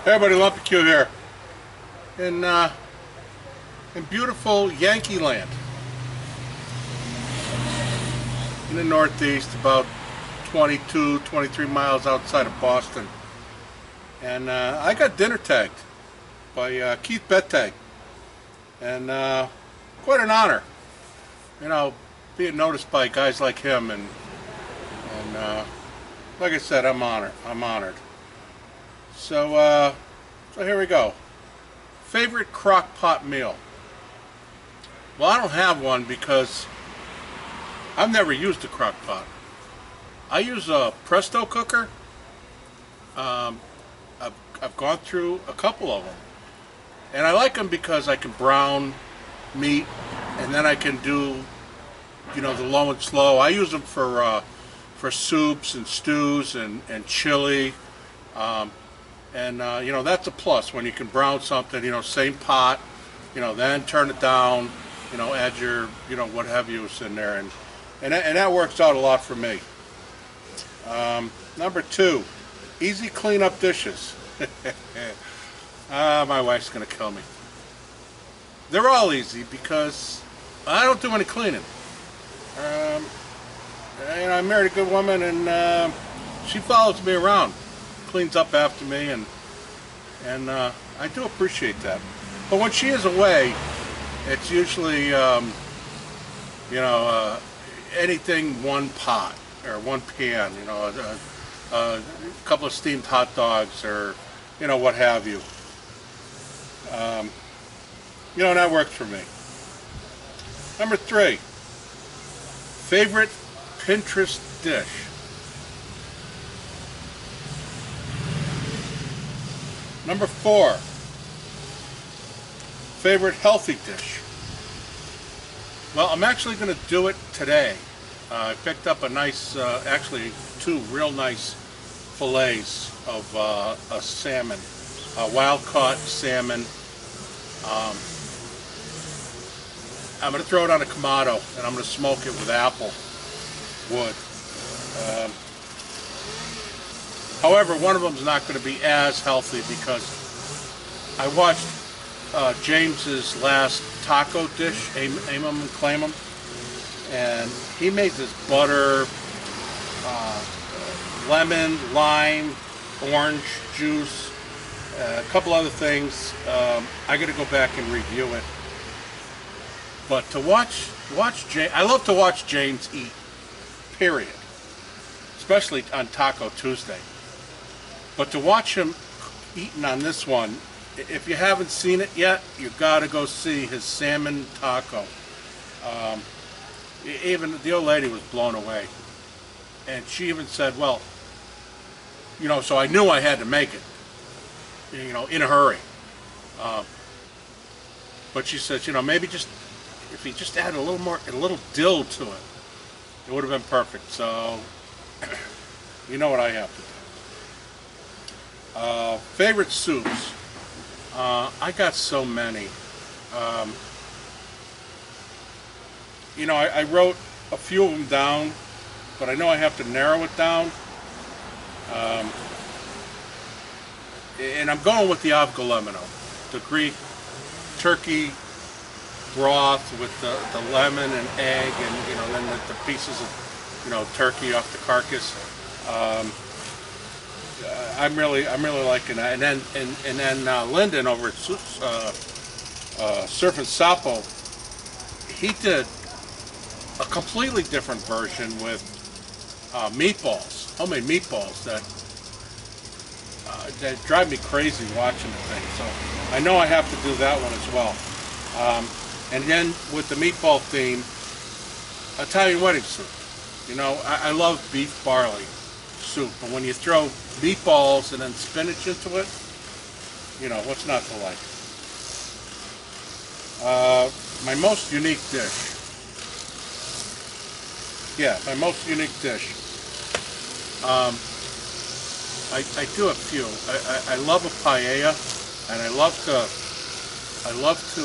Hey everybody, Lumpy Q here. In beautiful Yankee land. In the Northeast, about 22, 23 miles outside of Boston. And I got dinner tagged by Keith Bettag. And quite an honor. You know, being noticed by guys like him, and like I said, I'm honored. So here we go. Favorite crock pot meal? Well, I don't have one because I've never used a crock pot. I use a Presto cooker. I've gone through a couple of them, and I like them because I can brown meat, and then I can do, you know, the low and slow. I use them for soups and stews and chili. You know, that's a plus when you can brown something, you know, same pot, you know, then turn it down, you know, add your, you know, what have yous in there, and that works out a lot for me. Number two, easy clean up dishes. My wife's gonna kill me. They're all easy because I don't do any cleaning. You know, I married a good woman, and she follows me around, cleans up after me, and I do appreciate that. But when she is away, it's usually you know, anything one pot or one pan, you know, a couple of steamed hot dogs, or you know, what have you. You know, and that works for me. Number three, favorite Pinterest dish. Number four, favorite healthy dish. Well, I'm actually going to do it today. I picked up a nice, actually two real nice fillets of a salmon, wild-caught salmon. I'm going to throw it on a Kamado, and I'm going to smoke it with apple wood. However, one of them is not going to be as healthy because I watched James's last taco dish, Aim 'em and Claim 'em, and he made this butter, lemon, lime, orange juice, a couple other things. I got to go back and review it. But to watch James, I love to watch James eat, period, especially on Taco Tuesday. But to watch him eating on this one, if you haven't seen it yet, you got to go see his salmon taco. Even the old lady was blown away, and she even said, "Well, you know," so I knew I had to make it, you know, in a hurry. But she said, you know, maybe just if he just added a little dill to it, it would have been perfect. So, you know what I have to do. Favorite soups. I got so many. You know, I wrote a few of them down, but I know I have to narrow it down. And I'm going with the avgolemino, the Greek turkey broth with the lemon and egg, and you know, then the pieces of, you know, turkey off the carcass. I'm really liking that. And then Lyndon over at Surf and Sapo, he did a completely different version with meatballs, homemade meatballs that drive me crazy watching the thing. So I know I have to do that one as well. And then with the meatball theme, Italian wedding soup. You know, I love beef barley soup, but when you throw meatballs and then spinach into it, you know, what's not to like? My most unique dish. Yeah, my most unique dish. I do a few. I love a paella, and I love to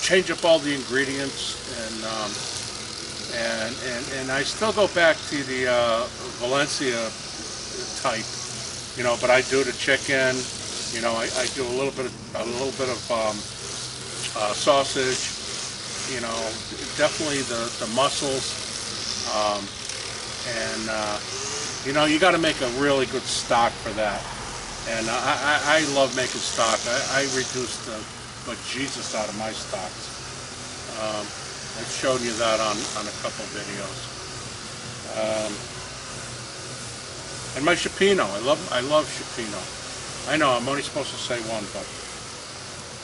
change up all the ingredients, and I still go back to the Valencia type, you know, but I do the chicken, You know, I do a little bit of sausage. You know, definitely the mussels, and you know, you got to make a really good stock for that. And I love making stock. I reduced the bejesus out of my stocks. I've shown you that on a couple videos. And my Cioppino, I love Cioppino. I know I'm only supposed to say one, but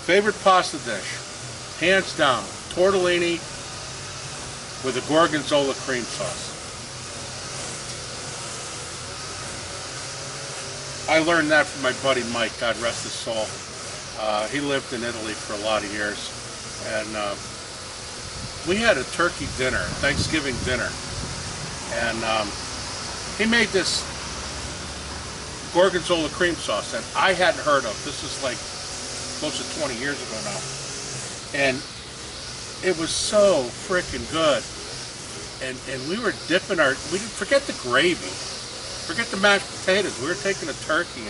favorite pasta dish, hands down, tortellini with a gorgonzola cream sauce. I learned that from my buddy Mike, God rest his soul. He lived in Italy for a lot of years, and we had a turkey dinner, Thanksgiving dinner, and he made this gorgonzola cream sauce that I hadn't heard of. This is like close to 20 years ago now, and it was so freaking good. And we were dipping we didn't forget the gravy, forget the mashed potatoes. We were taking a turkey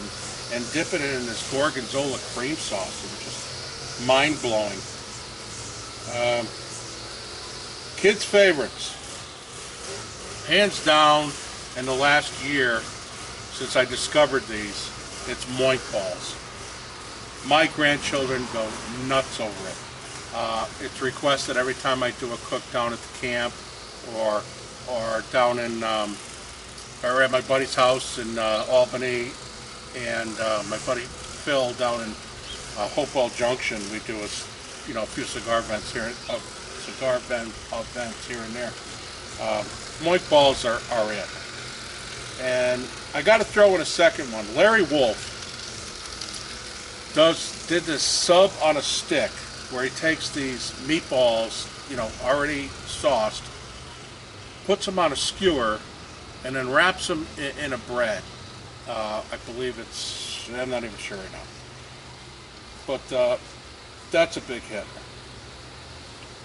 and dipping it in this gorgonzola cream sauce. It was just mind-blowing. Kids' favorites, hands down, in the last year since I discovered these, it's moink balls. My grandchildren go nuts over it. It's requested every time I do a cook down at the camp, or down in or at my buddy's house in Albany, and my buddy Phil down in Hopewell Junction. We do a few cigar events here and there. Moink balls are it. And I got to throw in a second one. Larry Wolf did this sub on a stick, where he takes these meatballs, already sauced, puts them on a skewer, and then wraps them in a bread. I believe I'm not even sure right now. But that's a big hit.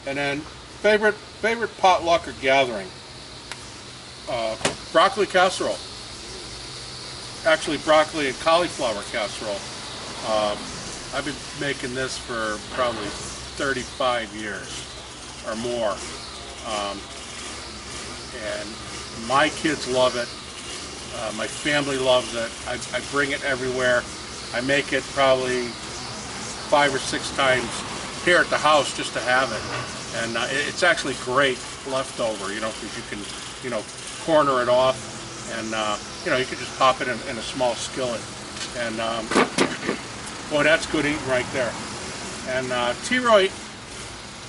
And then favorite potluck or gathering, broccoli casserole. Actually, broccoli and cauliflower casserole. I've been making this for probably 35 years or more. And my kids love it. My family loves it. I bring it everywhere. I make it probably 5 or 6 times here at the house just to have it. And it's actually great leftover, because you can, corner it off, and you can just pop it in a small skillet. And boy, that's good eating right there. And T-Roy,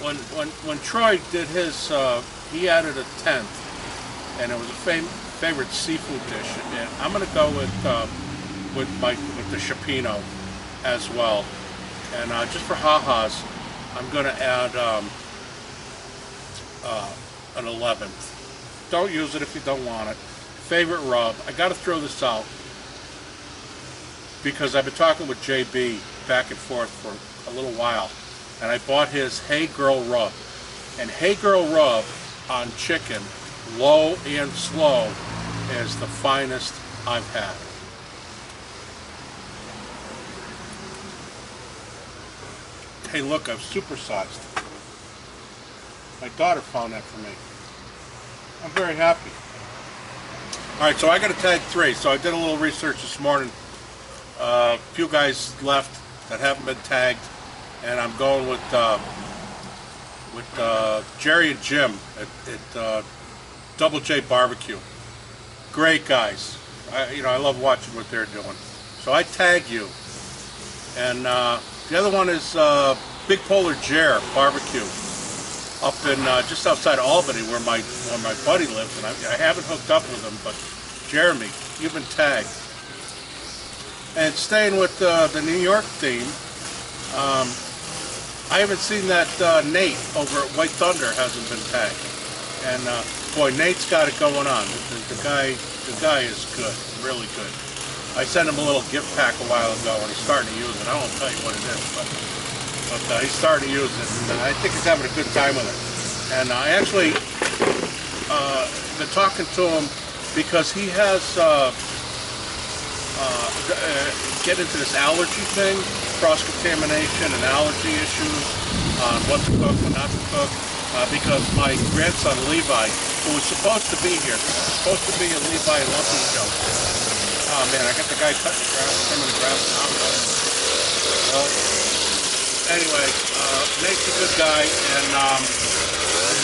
when Troy did his, he added a 10th, and it was a favorite seafood dish. And I'm going to go with the Cioppino as well. And just for ha-has, I'm going to add an 11th. Don't use it if you don't want it. Favorite rub. I got to throw this out because I've been talking with JB back and forth for a little while, and I bought his Hey Girl Rub. And Hey Girl Rub on chicken, low and slow, is the finest I've had. Hey, look, I've supersized. My daughter found that for me. I'm very happy. All right, so I got a tag 3. So I did a little research this morning. A few guys left that haven't been tagged, and I'm going with Jerry and Jim at Double J Barbecue. Great guys. I love watching what they're doing. So I tag you. And the other one is Big Polar Jer Barbecue up in just outside Albany, where my buddy lives, and I haven't hooked up with him, but Jeremy, you've been tagged. And staying with the New York theme, I haven't seen that Nate over at White Thunder hasn't been tagged, and boy, Nate's got it going on. The guy is good, really good. I sent him a little gift pack a while ago, and he's starting to use it. I won't tell you what it is, but he's starting to use it, and I think he's having a good time with it. And I actually been talking to him because he has get into this allergy thing, cross-contamination and allergy issues on what to cook, what not to cook, because my grandson Levi, who was supposed to be here, supposed to be a Levi Lumpy show. Oh man, I got the guy cutting the grass, trimming the grass now. Well, anyway, Nate's a good guy, and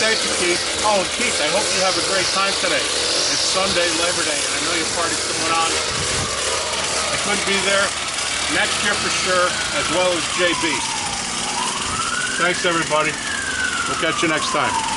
thank you, Keith. Oh, and Keith, I hope you have a great time today. It's Sunday, Labor Day, and I know your party's going on. I couldn't be there. Next year for sure, as well as JB. Thanks, everybody. We'll catch you next time.